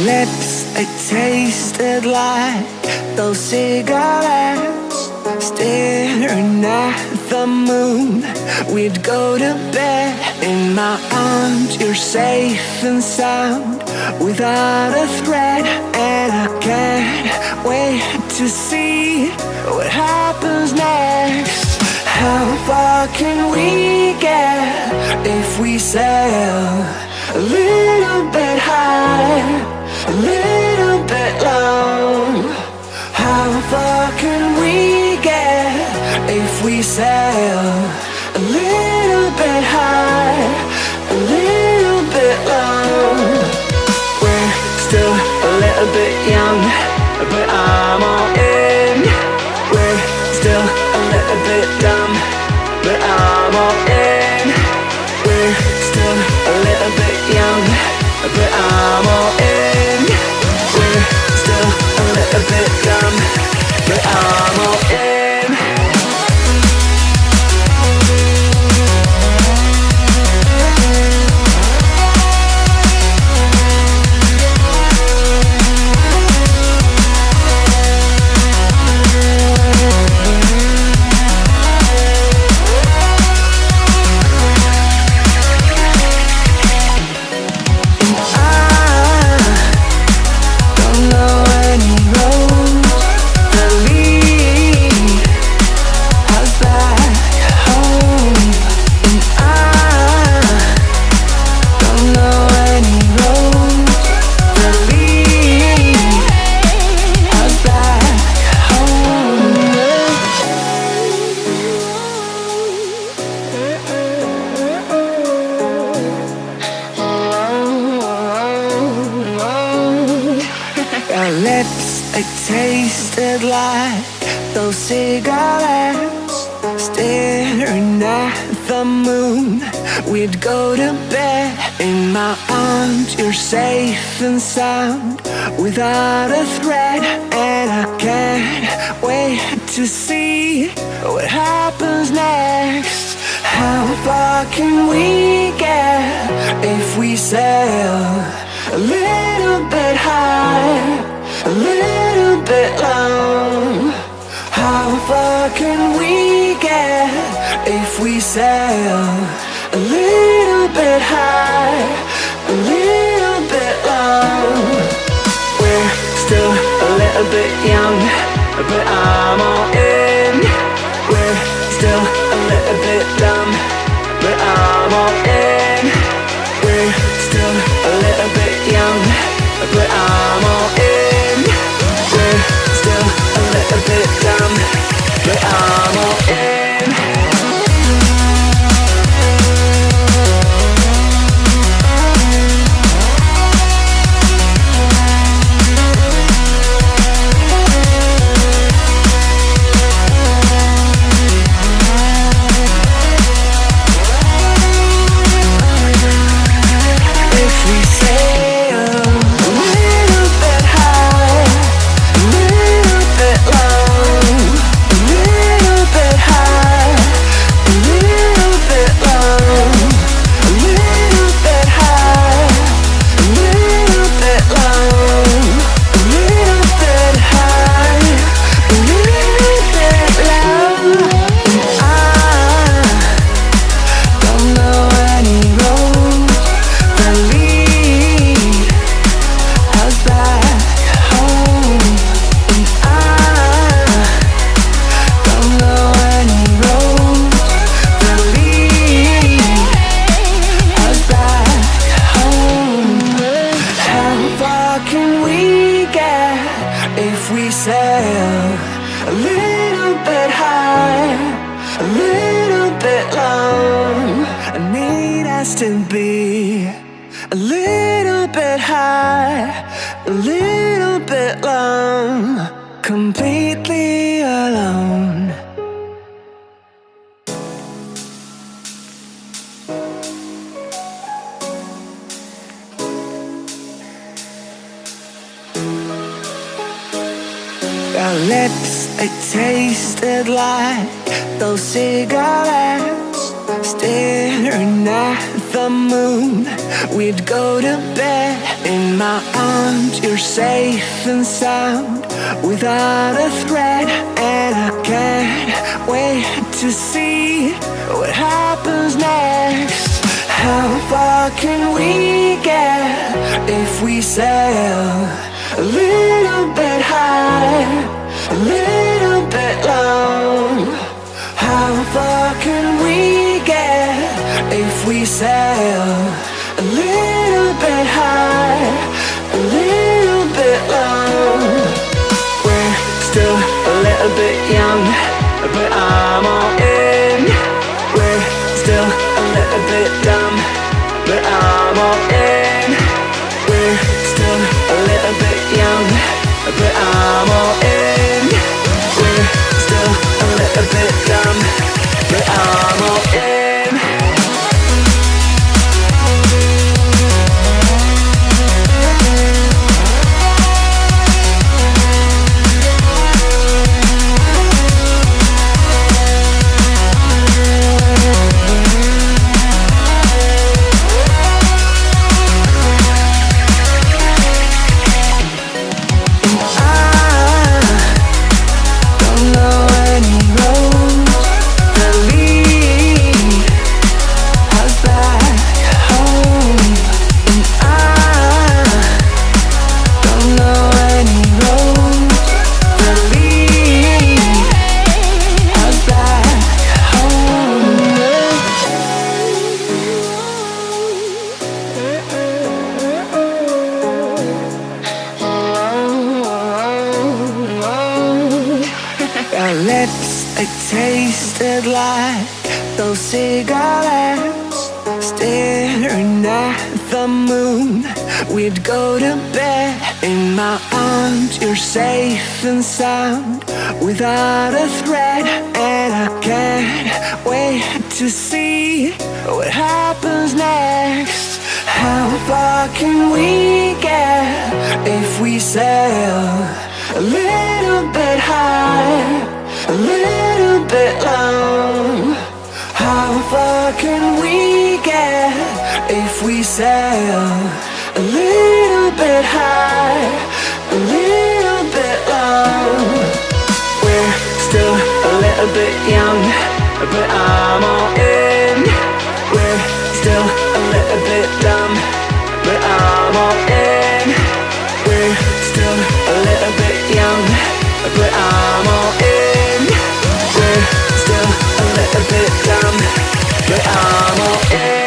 lips, they tasted like those cigarettes. Staring at the moon, we'd go to bed. In my arms, you're safe and sound, without a threat. And I can't wait to see what happens next. How far can we get if we sail a little bit high, a little bit low? How far can we get if we sail a little bit high, a little bit low? We're still a little bit young, but I'm all in. We're still a little bit dumb, but I'm all in. We're still a little bit young, but I'm all in. We're still a little bit dumb, but I'm all in. They tasted like those cigarettes. Staring at the moon, we'd go to bed. In my arms, you're safe and sound, without a threat. And I can't wait to see what happens next. How far can we get if we sail a little bit high, a little bit low? How far can we get if we sail a little bit high, a little bit low? We're still a little bit young, but I'm all in. We're still a little bit dumb, but I'm all in. We're still a little bit young, but I'm all in. We're still a little bit dumb, but I'm all in. If we sail a little bit high, a little bit low, a little bit high, a little bit low, a little bit high, a little bit low, a little bit high, a little bit low. I don't know any roads that lead us back home, and I don't know any roads that lead us back home. How far can we get if we sail a little bit high, a little bit low? I need us to be a little bit high, a little bit low, completely alone. Our lips, they tasted like those cigarettes. Staring at the moon. We'd go to bed in my arms. You're safe and sound without a threat, and I can't wait to see what happens next. How far can we get if we sail a little bit high, a little bit low? How far can we get if we sail a little bit high, a little bit low? We're still a little bit young, but I'm all in. We're still a little bit dumb, but I'm all in. We're still a little bit young, but I'm all in. We're still a little bit dumb, but I'm all in. Our lips, they tasted like those cigarettes. Staring at the moon, we'd go to bed in my arms. You're safe and sound without a threat, and I can't wait to see what happens next. How far can we get if we sail a little bit high, a little bit low? How far can we get if we sail a little bit high, a little bit low? We're still a little bit young, but I'm all in. We're still a little bit dumb, but I'm all in. We're still a little bit young, but I'm all in. We're still a little bit dumb, but I'm all in.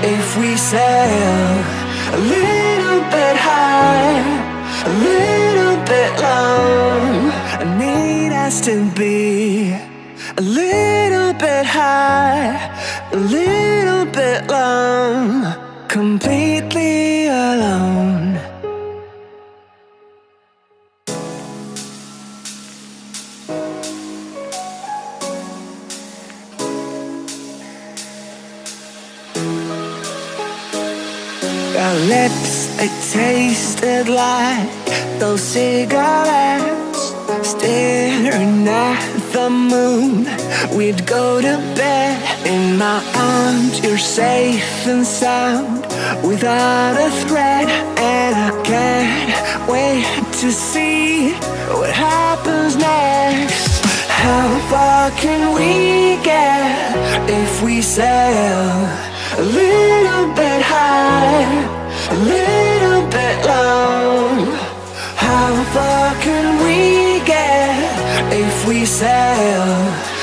If we sail a little bit high, a little bit low, I need us to be a little bit high, a little bit low, completely alone. Our lips, they tasted like those cigarettes. Staring at the moon, we'd go to bed in my arms. You're safe and sound without a threat, and I can't wait to see what happens next. How far can we get if we sail a little bit high, a little bit low? How far can we get if we sail